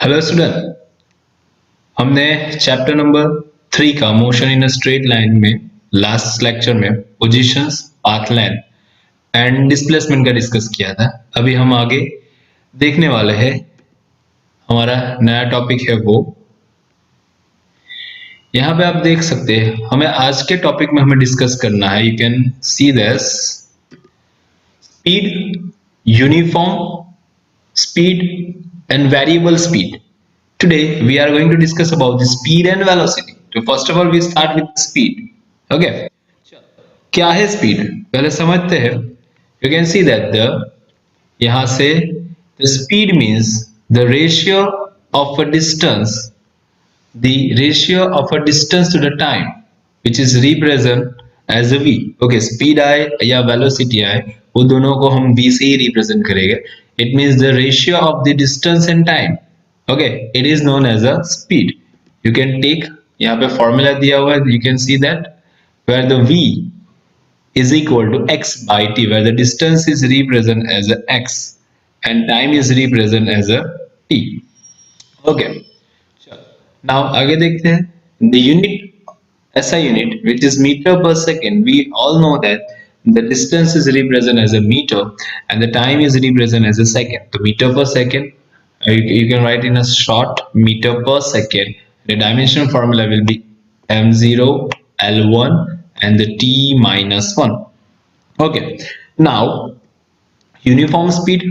Hello student, हमने chapter number 3 का motion in a straight line में लास्ट लेक्चर में positions, path length and displacement का discuss किया था। अभी हम आगे देखने वाले हैं, हमारा नया टॉपिक है वो। यहाँ पे आप देख सकते हैं, हमें आज के टॉपिक में हमें डिस्कस करना है। You can see this speed, uniform speed and variable speed. Today we are going to discuss about the speed and velocity. So first of all we start with speed. Okay. क्या है speed? पहले समझते हैं. You can see that यहाँ से the speed means the ratio of a distance, the ratio of a distance to the time, which is represent as a v. Okay, speed आए या velocity आए, वो दोनों को हम v से ही represent करेंगे. It means the ratio of the distance and time. Okay, it is known as a speed. You can take, यहाँ पे formula दिया हुआ है, you can see that where the v is equal to x by t, where the distance is represent as a x and time is represent as a t. Okay. Now आगे देखते हैं. The unit, SI unit, which is meter per second. We all know that the distance is represented as a meter and the time is represented as a second. So meter per second, you can write in a short meter per second. The dimension formula will be m0 l1 and the t minus 1. Okay. Now uniform speed.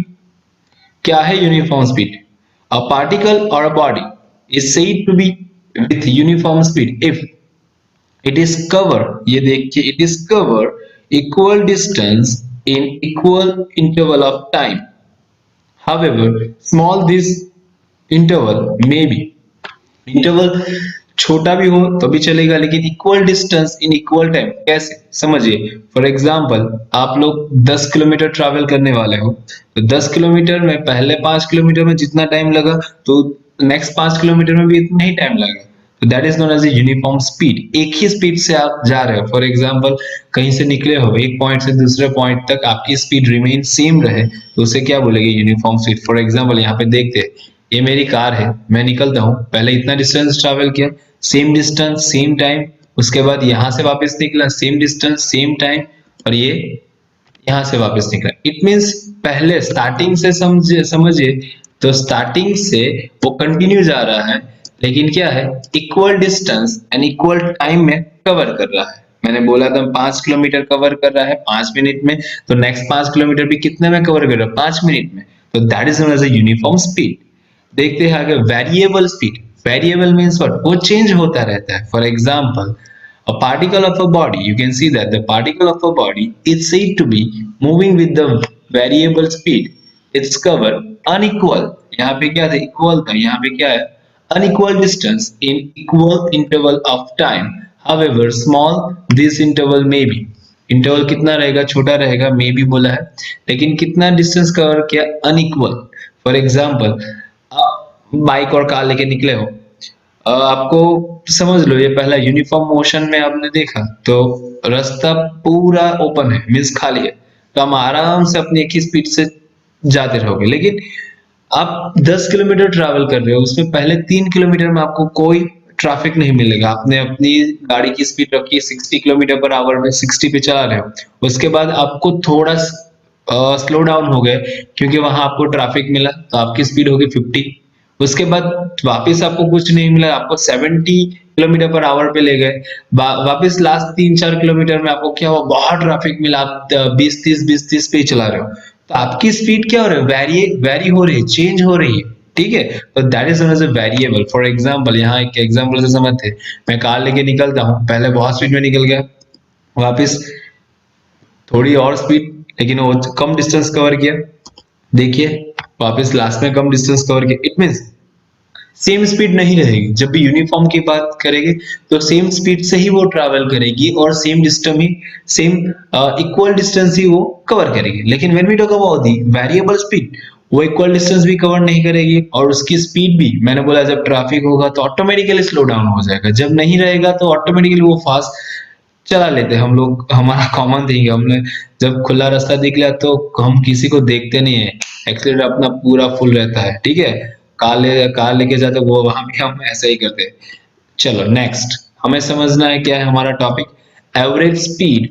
क्या है uniform speed? A particle or a body is said to be with uniform speed if it is cover, ये देखिए, it is cover equal distance in equal interval of time. However, small this interval may be, interval छोटा भी हो तो भी चलेगा, लेकिन equal distance in equal time कैसे समझिए. फॉर एग्जांपल, आप लोग 10 किलोमीटर ट्रैवल करने वाले हो, तो 10 किलोमीटर में पहले 5 किलोमीटर में जितना टाइम लगा तो नेक्स्ट 5 किलोमीटर में भी इतना ही टाइम लगेगा. तो that is known as a uniform speed. एक ही स्पीड से आप जा रहे हो. फॉर एग्जांपल, कहीं से निकले हो, एक पॉइंट से दूसरे पॉइंट तक आपकी स्पीड रिमेन सेम रहे तो उसे क्या बोलेंगे? Uniform speed. फॉर एग्जांपल, यहाँ पे देखते हैं, ये मेरी कार है, मैं निकलता हूँ, पहले इतना डिस्टेंस ट्रैवल किया, सेम डिस्टेंस सेम टाइम, उसके बाद यहाँ से वापस निकला, सेम डिस्टेंस सेम टाइम, और ये यहाँ से वापस निकला. इट मींस पहले स्टार्टिंग से समझिए तो स्टार्टिंग से वो कंटिन्यू जा रहा है, लेकिन क्या है, equal distance and equal time में कवर कर रहा है. मैंने बोला था 5 किलोमीटर कवर कर रहा है 5 मिनट में, तो नेक्स्ट 5 किलोमीटर भी कितने में कवर कर रहा है? 5 मिनट में. तो that is known as a uniform speed. देखते हैं आगे variable speed. Variable means what? वो चेंज होता रहता है. For example, a particle of a body, you can see that the particle of a body is said to be moving with the variable speed. Its cover unequal, यहाँ पे क्या था? Equal था. यहाँ पे क्या है? Unequal distance in equal interval of time. However, small this interval may be. Interval कितना रहेगा? छोटा रहेगा. मे भी बोला है, लेकिन कितना डिस्टेंस कवर किया? अनइक्वल. फॉर एग्जांपल, आप बाइक और कार लेके निकले हो, आपको समझ लो ये पहला यूनिफॉर्म मोशन में आपने देखा तो रास्ता पूरा ओपन है, मींस खाली है, तो हम आराम से अपनी एक ही स्पीड से जाते रहोगे. लेकिन आप 10 किलोमीटर ट्रैवल कर रहे हो, उसमें पहले 3 किलोमीटर में आपको कोई ट्रैफिक नहीं मिलेगा. आपने अपनी गाड़ी की स्पीड रखी 60 किलोमीटर पर आवर में, 60 पे चला रहे हो. उसके बाद आपको थोड़ा स्लो डाउन हो गए क्योंकि वहां आपको ट्रैफिक मिला, तो आपकी स्पीड होगी 50. उसके बाद वापस आपको कुछ नहीं मिला, आपको 70 किलोमीटर पर आवर पे ले गए. वापस लास्ट 3-4 किलोमीटर में आपको क्या हुआ? बहुत ट्रैफिक मिला, आप 20-30 पे चला रहे हो, तो आपकी स्पीड क्या हो रही है? वेरी हो रही है, चेंज हो रही है. ठीक है, तो that is known as a variable. For example, यहाँ एक एग्जांपल से समझते हैं. मैं कार लेके निकलता हूँ, पहले बहुत स्पीड में निकल गया, वापस थोड़ी और स्पीड, लेकिन वो कम डिस्टेंस कवर किया. देखिए वापस लास्ट में कम डिस्टेंस कवर किया. इट मींस सेम स्पीड नहीं रहेगी. जब भी यूनिफॉर्म की बात करेंगे तो सेम स्पीड से ही वो ट्रैवल करेगी और सेम डिस्टेंस ही, सेम इक्वल डिस्टेंस ही वो कवर करेगी. लेकिन when we talk about the variable speed, वो इक्वल डिस्टेंस भी कवर नहीं करेगी और उसकी स्पीड भी, मैंने बोला जब ट्रैफिक होगा तो ऑटोमेटिकली स्लो डाउन हो जाएगा, जब नहीं रहेगा तो ऑटोमेटिकली वो फास्ट चला लेते हैं हम लोग. हमारा कॉमन थिंग है, हमने जब खुला रास्ता दिख लिया तो हम किसी को देखते नहीं है, एक्सीलेटर अपना पूरा फुल रहता है. ठीक है, कार लेके जाते वो वहां भी हम ऐसा ही करते हैं। चलो नेक्स्ट हमें समझना है क्या है हमारा topic, average speed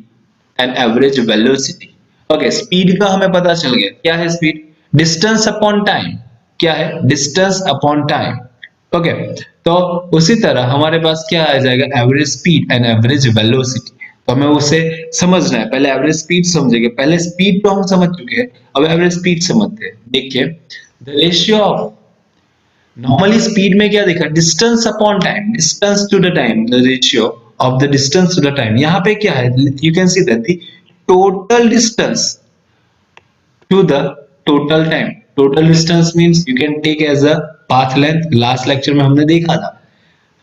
and average velocity. Okay, speed का हमें पता चल गया, क्या है स्पीड, डिस्टेंस अपॉन टाइम, क्या है डिस्टेंस अपॉन टाइम। ओके, तो उसी तरह हमारे पास क्या आ जाएगा, average speed and average velocity. तो हमें उसे समझना है, पहले एवरेज स्पीड समझेंगे, पहले स्पीड तो हम समझ चुके हैं, अब एवरेज स्पीड समझते हैं। देखिए the ratio of, normally speed में क्या देखा, distance upon time, distance to the time, the ratio of the distance to the time. यहाँ पे क्या है, you can see that the total distance to the total time. Total distance means you can take as a path length. Last lecture में हमने देखा था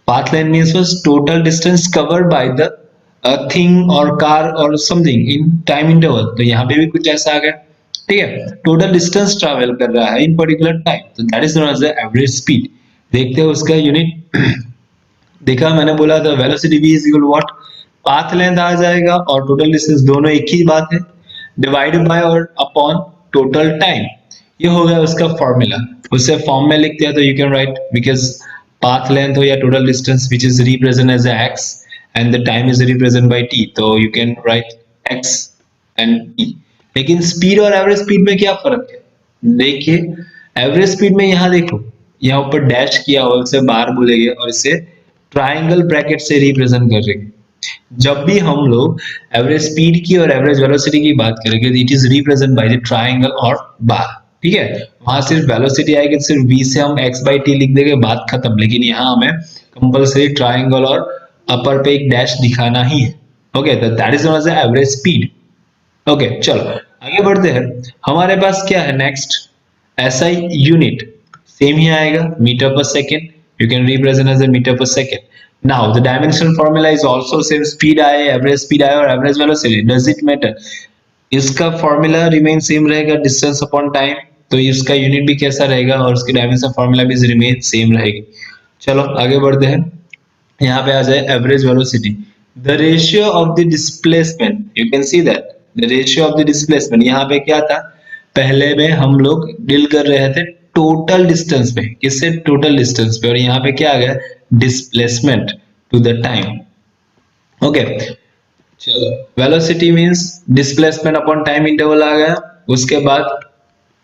path length means was total distance covered by the thing or car or something in time interval. तो यहाँ पे भी कुछ ऐसा आ गया, ठीक है, total distance travel कर रहा है in particular time, तो that is known as the average speed। देखते हैं उसका यूनिट देखा, मैंने बोला था velocity v is equal what, path length आ जाएगा और टोटल डिस्टेंस, दोनों एक ही बात है, डिवाइडेड बाय और अपॉन टोटल टाइम। ये हो गया उसका फॉर्मूला, उसे फॉर्म में लिखते हैं तो you can write, because path length हो या total distance which is represent as x and the time is represent by t, तो you can write x and t। लेकिन स्पीड और एवरेज स्पीड में क्या फर्क है, देखिए एवरेज स्पीड में यहाँ देखो, यहाँ ऊपर डैश किया हुआ उसे बार बोलेंगे और इसे ट्राइंगल ब्रैकेट से रिप्रेजेंट कर रहे हैं। जब भी हम लोग एवरेज स्पीड की और एवरेज वेलोसिटी की बात करेंगे, it is represent by the triangle और बार, ठीक है। वहां सिर्फ वेलोसिटी आएगी, सिर्फ v से हम x by t लिख देंगे, बात खत्म। लेकिन यहाँ हमें कंपलसरी ट्राइंगल और अपर पे एक डैश दिखाना ही है। ओके, तो that is known as the average speed. Okay, चलो आगे बढ़ते हैं। हमारे पास क्या है नेक्स्ट, SI यूनिट सेम ही आएगा, metre per second, you can represent as a meter per second. Now the dimensional formula is also same, speed आए, average speed आए और average velocity, does it matter? इसका फॉर्मूला रिमेन सेम रहेगा, distance upon time, तो इसका unit भी कैसा रहेगा और उसकी डायमेंशन फॉर्मूला भी रिमेन सेम रहेगी। चलो आगे बढ़ते हैं, यहाँ पे आ जाए average velocity, the ratio of the displacement, you can see that the ratio of the displacement. यहाँ पे क्या था, पहले में हम लोग डील कर रहे थे टोटल डिस्टेंस पे, किससे, टोटल डिस्टेंस पे, और यहाँ पे क्या आ गया, displacement to the time. Okay, चलो velocity means displacement upon time interval आ गया। उसके बाद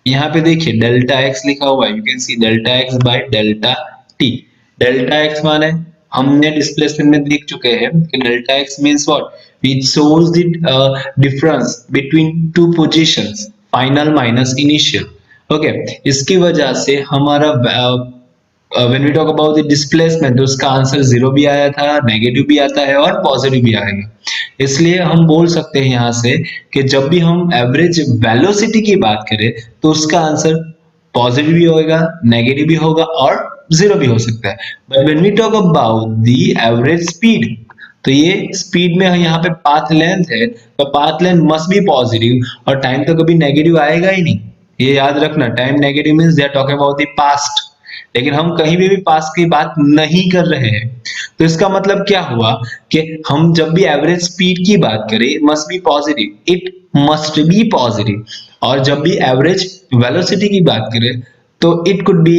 यहाँ पे देखिए डेल्टा एक्स लिखा हुआ है, you can see delta x by delta t. Delta x माने हमने डिस्प्लेसमेंट में देख चुके हैं कि delta x means what, it shows the difference between two positions, final minus initial. Okay, इसकी वजह से हमारा when we talk about the displacement, तो उसका आंसर जीरो भी आया था, नेगेटिव भी आता है और पॉजिटिव भी आएगा। इसलिए हम बोल सकते हैं यहाँ से कि जब भी हम एवरेज वेलोसिटी की बात करें तो उसका आंसर पॉजिटिव भी होगा, नेगेटिव भी होगा और जीरो भी हो सकता है। But when we talk about the average speed, तो ये स्पीड में यहाँ पे पाथ लेंथ है, तो path length must be positive और टाइम तो कभी नेगेटिव आएगा ही नहीं, ये याद रखना। Time negative means they are talking about the past, लेकिन हम कहीं भी पास्ट की बात नहीं कर रहे हैं। तो इसका मतलब क्या हुआ कि हम जब भी एवरेज स्पीड की बात करें, must be positive, it must be positive, और जब भी एवरेज वेलोसिटी की बात करें तो it could be,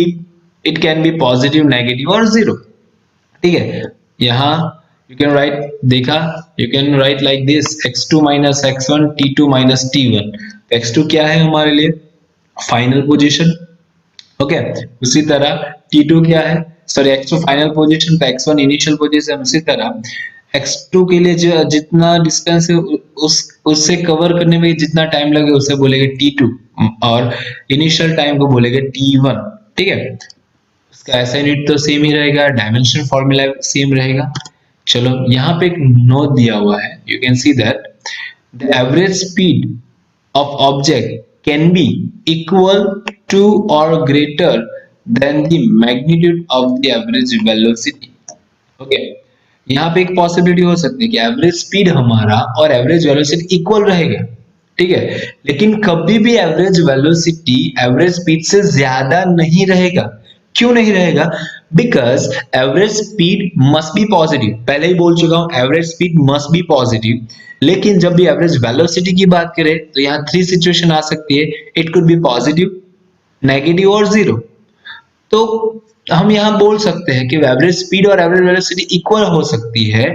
it can be positive, negative और जीरो, ठीक है। यहाँ you can write, देखा, you can write like this, x2 minus x1 t2 minus t1। x2 क्या है हमारे लिए, फाइनल पोजीशन, ओके। उसी तरह t2 क्या है, सॉरी x2 फाइनल पोजीशन, तो x1 इनिशियल पोजीशन। उसी तरह x2 के लिए जो जितना डिस्टेंस है उससे कवर करने में जितना टाइम लगे उसे बोलेंगे t2 और इनिशियल टाइम को बोलेंगे t1, ठीक है। उसका ऐसा यूनिट तो सेम ही रहेगा, डायमेंशन फॉर्मूला सेम रहेगा। चलो यहाँ पे एक नोट दिया हुआ है, you can see that the average speed of object can be equal to और greater than the magnitude of the average velocity. Okay, यहाँ पे एक पॉसिबिलिटी हो सकती है कि एवरेज स्पीड हमारा और एवरेज वेलोसिटी इक्वल रहेगा, ठीक है, लेकिन कभी भी एवरेज वेलोसिटी एवरेज स्पीड से ज्यादा नहीं रहेगा। क्यों नहीं रहेगा, because average speed must be positive, पहले ही बोल चुका हूं average speed must be positive. लेकिन जब भी एवरेज वेलोसिटी की बात करें तो यहाँ थ्री सिचुएशन आ सकती है, it could be positive, negative और जीरो। तो हम यहाँ बोल सकते हैं कि एवरेज स्पीड और एवरेज वेलोसिटी इक्वल हो सकती है,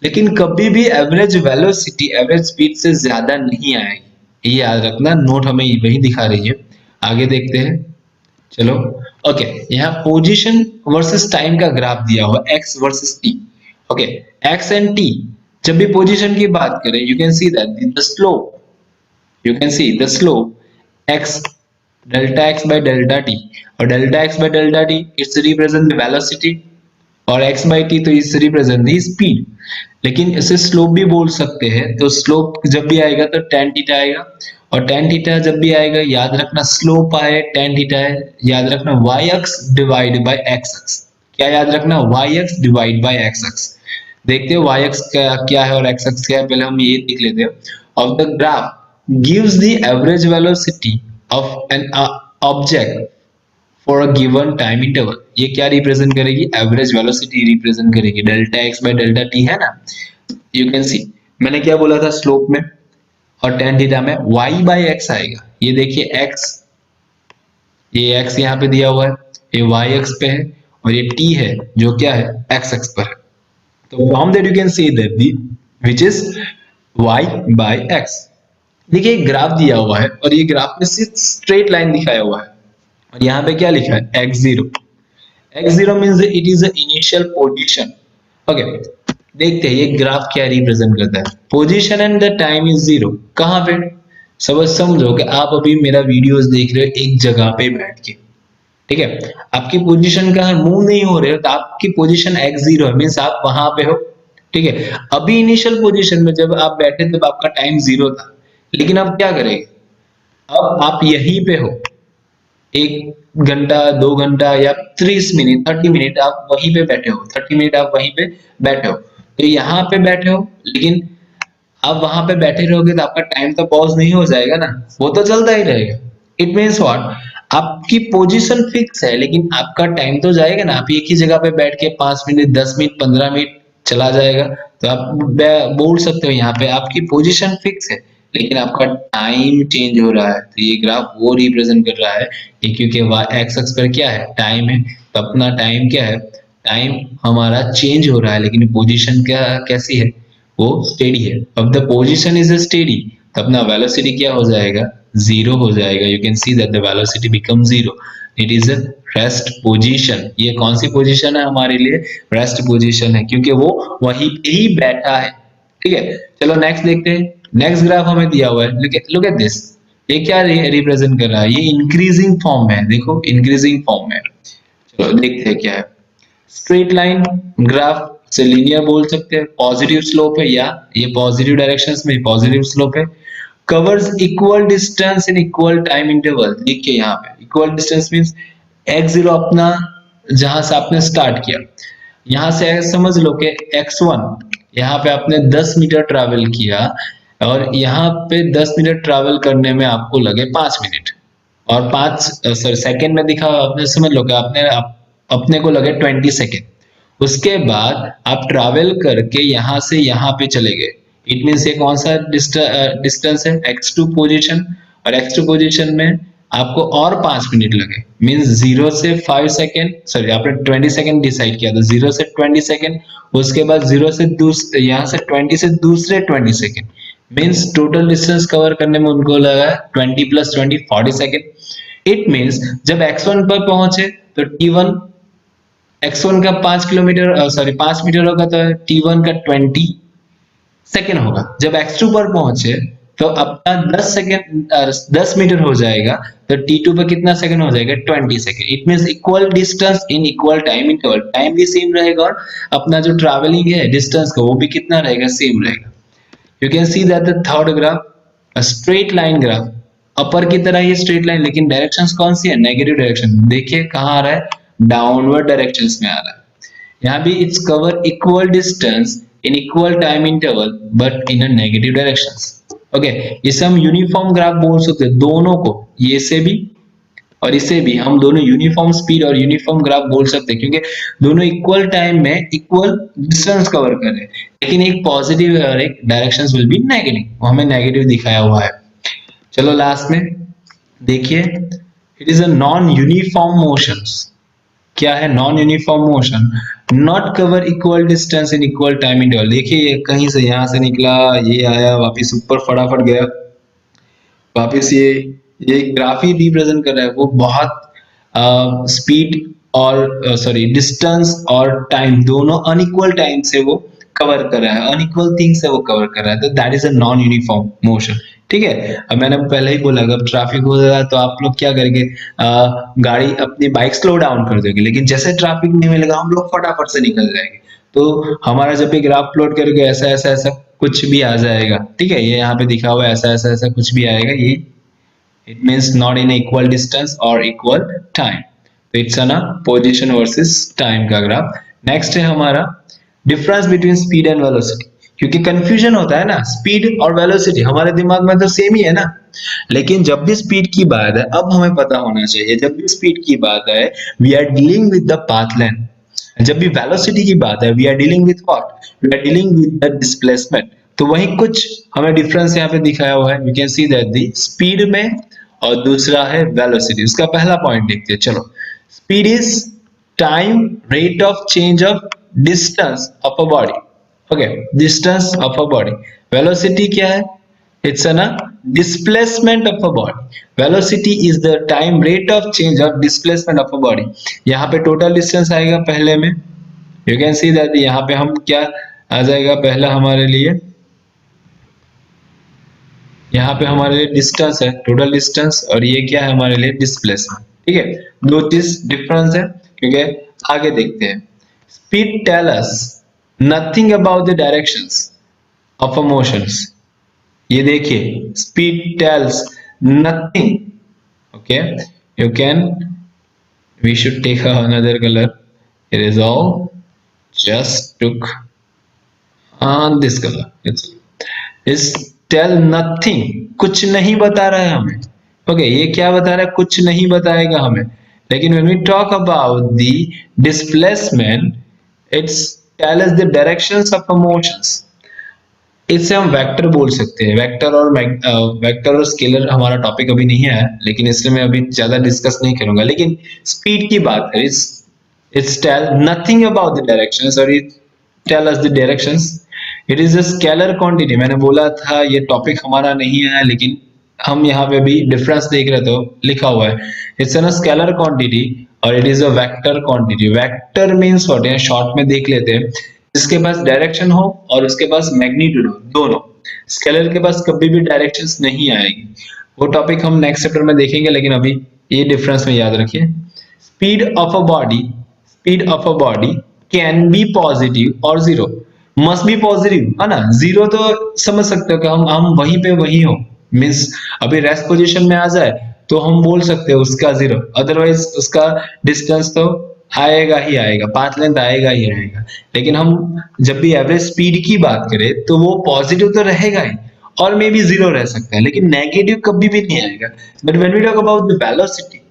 लेकिन कभी भी एवरेज वेलोसिटी एवरेज स्पीड से ज्यादा नहीं आएगी, ये याद रखना। नोट हमें वही दिखा रही है। आगे देखते हैं। चलो, ओके, यहाँ पोजीशन वर्सेस टाइम का ग्राफ दिया हुआ, x versus T. Okay, x and T, जब भी पोजीशन की बात करें, you can see that the slope, you can see the slope x delta x by delta t, और delta x by delta t it's represent the velocity, और x by t तो इस represent the speed। लेकिन इसे slope भी बोल सकते हैं, तो स्लोप जब भी आएगा तो tan थीटा आएगा, और tan थीटा जब भी आएगा याद रखना स्लोप आए tan थीटा है, याद रखना y x divide by x x। क्या याद रखना? y x divide by x x। देखते हो y x क्या है और x x क्या है, पहले हम ये देख लेते हैं। Of the graph gives the average velocity of an object for a given time interval। ये क्या रिप्रेजेंट करेगी? एवरेज वेलोसिटी रिप्रेजेंट करेगी। Delta x by delta T है ना, यू कैन सी। मैंने क्या बोला था स्लोप में और टेन थीटा में y बाय एक्स आएगा। ये देखिए x, ये x यहाँ पे दिया हुआ है, ये y एक्स पे है, और ये t है जो क्या है x एक्स पर है। तो from that you can see that the which is y by x। देखिए ग्राफ दिया हुआ है और ये ग्राफ में सिर्फ स्ट्रेट लाइन दिखाया हुआ है, और यहाँ पे क्या लिखा है x0। x0 means it is the initial position. Okay, देखते हैं ये ग्राफ क्या रिप्रेजेंट करता है। Position and the time is zero. कहाँ पे? सब समझो कि आप अभी मेरा वीडियोस देख रहे हो एक जगह पे बैठ के, ठीक है, आपकी पोजीशन कहाँ है, मूव नहीं हो रहे हो, तो आपकी पोजीशन x0 है, मींस आप वहां पे हो, ठीक है। अभी इनिशियल पोजीशन में जब आप बैठे तब आपका टाइम 0 था, लेकिन अब क्या करेंगे, अब आप यहीं पे हो, 1 घंटा 2 घंटा या 30 मिनट 30 मिनट आप वहीं पे बैठे हो, 30 मिनट आप वहीं पे बैठे हो, तो यहाँ पे बैठे हो, लेकिन आप वहां पे बैठे रहोगे तो आपका टाइम तो पॉज नहीं हो जाएगा ना, वो तो चलता ही रहेगा। इट मीन्स व्हाट, आपकी पोजीशन फिक्स है लेकिन आपका टाइम तो जाएगा ना। आप एक ही जगह पे बैठ के 5 मिनट 10 मिनट 15 मिनट चला जाएगा, तो आप बोल सकते हो यहाँ पे आपकी पोजीशन फिक्स है लेकिन आपका टाइम चेंज हो रहा है। तो ये ग्राफ वो रिप्रेजेंट कर रहा है कि क्योंकि एक्स एक्स पर क्या है, टाइम है, तो अपना टाइम क्या है, टाइम हमारा चेंज हो रहा है, लेकिन पोजीशन क्या कैसी है, वो स्टेडी है। अब द पोजीशन इज स्टेडी, तो अपना वेलोसिटी क्या हो जाएगा, 0 हो जाएगा। You can see that the velocity become 0। It is a rest position. ये कौन सी पोजीशन है हमारे लिए? रेस्ट पोजीशन है, क्योंकि वो वहीं पे ही बैठा है, ठीक है। चलो नेक्स्ट देखते हैं। नेक्स्ट ग्राफ हमें दिया हुआ है, लुक एट दिस। ये क्या रिप्रेजेंट कर रहा है? ये इंक्रीजिंग फॉर्म में है, देखो इंक्रीजिंग फॉर्म में। चलो देखते हैं क्या है। स्ट्रेट लाइन ग्राफ से लीनियर बोल सकते हैं, पॉजिटिव स्लोप है, या ये पॉजिटिव डायरेक्शंस में पॉजिटिव स्लोप है। Covers equal distance in equal time interval. देखिए यहाँ पे इक्वल डिस्टेंस मींस x0 अपना जहां से आपने स्टार्ट किया, यहां से समझ लो कि x1 यहाँ पे आपने 10 मीटर ट्रैवल किया, और यहाँ पे 10 मिनट ट्रैवल करने में आपको लगे 5 मिनट, और 5 सेकंड में दिखा, आपने समझ लो कि अपने को लगे 20 सेकंड। उसके बाद आप ट्रैवल करके यहाँ से यहाँ पे चले गए। इट मीन्स ये कौन सा डिस्टेंस है, x2 पोजीशन, और x2 पोजीशन में आपको और 5 मिनट लगे। मीन्स 0 से 5 सेकेंड, सॉरी आपने 20 सेकेंड डिसाइड किया था, 0 से 20 सेकेंड, उसके बाद 0 से यहाँ से 20 से दूसरे 20 second, means total distance cover करने में उनको लगा 20 + 20 40 सेकेंड। इट मीन्स जब x1 पर पहुंचे तो t1 x1 का 5 किलोमीटर सॉरी 5 मीटर होगा, तो t1 का 20 सेकेंड होगा। जब x2 पर पहुंचे तो अपना 10 सेकेंड 10 मीटर हो जाएगा, तो t2 पर कितना सेकेंड हो जाएगा, 20 second. It means equal distance in equal time interval, time भी सेम रहेगा और अपना जो ट्रैवलिंग है डिस्टेंस का वो भी कितना रहेगा, सेम रहेगा। You can see that the third graph a straight line graph, अपर की तरह ये स्ट्रेट लाइन, लेकिन डायरेक्शंस कौन सी है, नेगेटिव डायरेक्शन। देखिए कहाँ आ रहा है, डाउनवर्ड डायरेक्शंस में आ रहा है। यहाँ भी its cover equal distance in equal time interval but in a negative directions. Okay, इसे हम यूनिफॉर्म ग्राफ बोल सकते हैं, दोनों को, ये से भी और इसे भी हम दोनों यूनिफॉर्म स्पीड और यूनिफॉर्म ग्राफ बोल सकते हैं, क्योंकि दोनों इक्वल टाइम में इक्वल डिस्टेंस कवर कर रहे हैं, लेकिन एक पॉजिटिव और एक डायरेक्शंस विल बी नेगेटिव, वो हमें नेगेटिव दिखाया हुआ है। चलो लास्ट में देखिए, it is a non uniform motions. क्या है? Non uniform motion, not cover equal distance in equal time interval. देखिए ये कहीं से यहाँ से निकला, ये आया वापिस ऊपर फटाफट गया, वापिस ये ग्राफ ही रिप्रेजेंट कर रहा है, वो बहुत स्पीड और सॉरी डिस्टेंस और टाइम दोनों अनइक्वल टाइम से वो कवर कर रहा है, अनइक्वल थिंग से वो कवर कर रहा है, तो that is a non uniform motion. ठीक है, अब मैंने पहले ही बोला अगर ट्रैफिक हो जाएगा तो आप लोग क्या करेंगे, गाड़ी अपनी बाइक स्लो डाउन कर दोगे, लेकिन जैसे ट्रैफिक नहीं मिलेगा हम लोग फटाफट से निकल जाएंगे। तो हमारा जब भी ग्राफ प्लॉट करोगे ऐसा ऐसा ऐसा कुछ भी आ जाएगा। ठीक है, ये यहाँ पे दिखा हुआ है ऐसा ऐसा ऐसा कुछ भी आएगा, ये it means not in equal distance or equal time, तो it's on a position versus time का ग्राफ। नेक्स्ट है हमारा difference between speed and velocity, क्योंकि कंफ्यूजन होता है ना, स्पीड और वेलोसिटी हमारे दिमाग में तो सेम ही है ना, लेकिन जब भी स्पीड की बात है, अब हमें पता होना चाहिए जब भी स्पीड की बात है we are dealing with the path length, जब भी वेलोसिटी की बात है we are dealing with what, we are dealing with the displacement. तो वही कुछ हमें डिफरेंस यहाँ पे दिखाया हुआ है, you can see that the speed में और दूसरा है वेलोसिटी। उसका पहला पॉइंट देखते हैं, चलो। Speed is time rate of change of distance of a body, okay, distance of a body. Velocity क्या है? It's a displacement of a body. Velocity is the time rate of change of displacement of a body. यहाँ पे total distance आएगा पहले में, you can see that यहाँ पे हम क्या आ जाएगा पहला हमारे लिए, यहाँ पे हमारे लिए डिस्टेंस है, टोटल डिस्टेंस, और ये क्या है हमारे लिए डिस्प्लेसमेंट। ठीक है, दो चीज डिफरेंस है, क्योंकि आगे देखते हैं। Speed tell us nothing about the directions of motions. ये देखिए speed tells nothing, okay, you can, we should take another color, it is all just took on this color, it's tell nothing, कुछ नहीं बता रहा है हमें, okay, ये क्या बता रहा है, कुछ नहीं बताएगा हमें। लेकिन when we talk about the displacement, it's tell us the directions of motions। इससे हम वेक्टर बोल सकते हैं, वेक्टर और वेक्टर और स्केलर हमारा टॉपिक अभी नहीं है, लेकिन इसलिए मैं अभी ज्यादा डिस्कस नहीं करूंगा। लेकिन स्पीड की बात है, it's tell nothing about the directions or it tell us the directions, it is a scalar quantity। मैंने बोला था ये टॉपिक हमारा नहीं है, लेकिन हम यहाँ पे भी डिफरेंस देख रहे तो लिखा हुआ है इट्स एन स्केलर क्वांटिटी और it is a vector quantity. Vector means what है, शॉर्ट में देख लेते हैं, जिसके पास डायरेक्शन हो और उसके पास मैग्नीट्यूड हो, दोनों। स्केलर के पास कभी भी डायरेक्शंस नहीं आएगी, वो टॉपिक हम नेक्स्ट चैप्टर में देखेंगे, लेकिन अभी ये डिफरेंस में याद रखिए। Speed of a body, speed of a body can be positive और जीरो, मस्ट बी पॉजिटिव, है ना। जीरो तो समझ सकते हो कि हम वहीं पे वहीं हो, मींस अभी रेस्ट पोजीशन में आ जाए तो हम बोल सकते हैं उसका जीरो, अदरवाइज उसका डिस्टेंस तो आएगा ही आएगा, पाथ लेंथ आएगा ही आएगा। लेकिन हम जब भी एवरेज स्पीड की बात करें तो वो पॉजिटिव तो रहेगा ही, और मे बी जीरो रह सकता है, लेकिन नेगेटिव कभी भी नहीं आएगा। But when we talk about the velocity,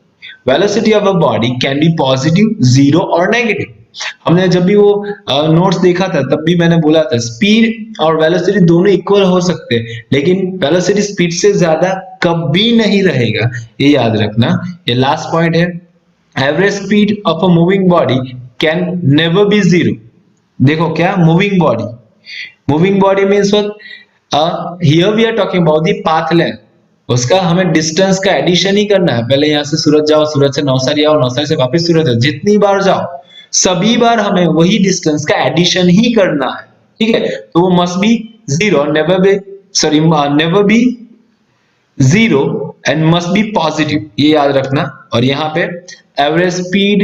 velocity of a body can be positive, zero और नेगेटिव। हमने जब भी वो नोट्स देखा था तब भी मैंने बोला था स्पीड और वेलोसिटी दोनों इक्वल हो सकते हैं, लेकिन वेलोसिटी स्पीड से ज्यादा कभी नहीं रहेगा, ये याद रखना। ये लास्ट पॉइंट है, average speed of a moving body can never be zero. देखो क्या moving body, moving body means what, here we are talking about the path length, उसका हमें डिस्टेंस का एडिशन ही करना है। पहले यहाँ से सूरत जाओ, सूरत से नवसारी आओ, नवसारी से वापस सूरत जाओ, जितनी बार जाओ सभी बार हमें वही डिस्टेंस का एडिशन ही करना है। ठीक है, तो वो must be zero, never be, sorry never be zero and must be positive, ये याद रखना। और यहाँ पे average speed,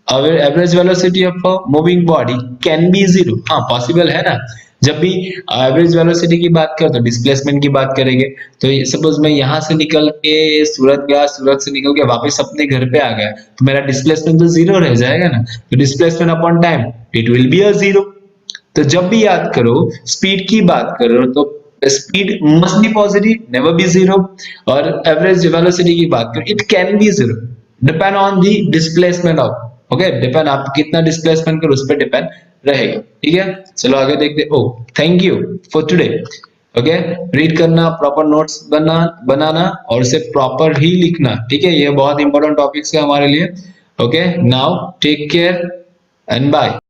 average velocity of a moving body can B zero, हाँ पॉसिबल है ना। जब भी एवरेज वेलोसिटी की बात करें तो डिस्प्लेसमेंट की बात करेंगे, तो सपोज मैं यहाँ से निकल के सूरत गया, सूरत से निकल के वापस अपने घर पे आ गया, तो मेरा डिस्प्लेसमेंट तो जीरो रह जाएगा ना। तो displacement upon time it will be a zero. तो जब भी याद करो स्पीड की बात करो तो speed must be positive, never be zero, और एवरेज वेलोसिटी की बात करो it can be zero, depend on the displacement of, okay, depend आप कितना डिस्प्लेसमेंट करो उस पर डिपेंड रहेगा। ठीक है, चलो आगे देखते। Oh thank you for today, okay, read करना, प्रॉपर नोट्स बनाना और उसे प्रॉपर ही लिखना। ठीक है, ये बहुत इंपॉर्टेंट टॉपिक्स है हमारे लिए। Okay, now take care and bye.